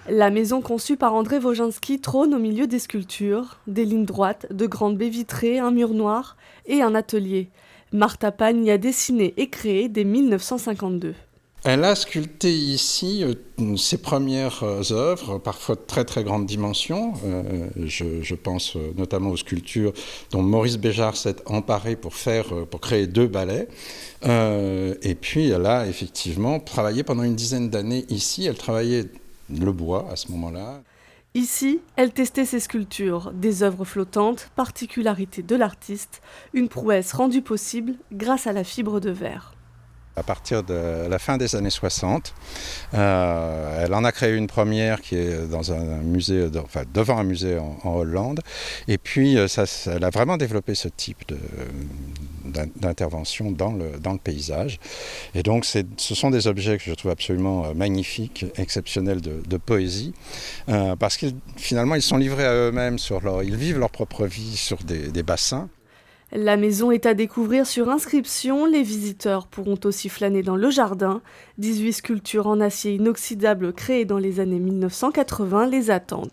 La maison conçue par André Wojanski trône au milieu des sculptures, des lignes droites, de grandes baies vitrées, un mur noir et un atelier. Martha Pagne y a dessiné et créé dès 1952. Elle a sculpté ici ses premières œuvres, parfois de très très grande dimension. Je pense notamment aux sculptures dont Maurice Béjart s'est emparé pour créer deux ballets. Et puis elle a effectivement travaillé pendant une dizaine d'années ici. Elle travaillait le bois à ce moment-là. Ici, elle testait ses sculptures, des œuvres flottantes, particularité de l'artiste, une prouesse rendue possible grâce à la fibre de verre. À partir de la fin des années 60, elle en a créé une première qui est dans un musée, devant un musée en Hollande. Et puis, elle a vraiment développé ce type d'intervention dans le paysage. Et donc, ce sont des objets que je trouve absolument magnifiques, exceptionnels de poésie, parce qu'ils finalement, ils sont livrés à eux-mêmes, ils vivent leur propre vie sur des bassins. La maison est à découvrir sur inscription, les visiteurs pourront aussi flâner dans le jardin. 18 sculptures en acier inoxydable créées dans les années 1980 les attendent.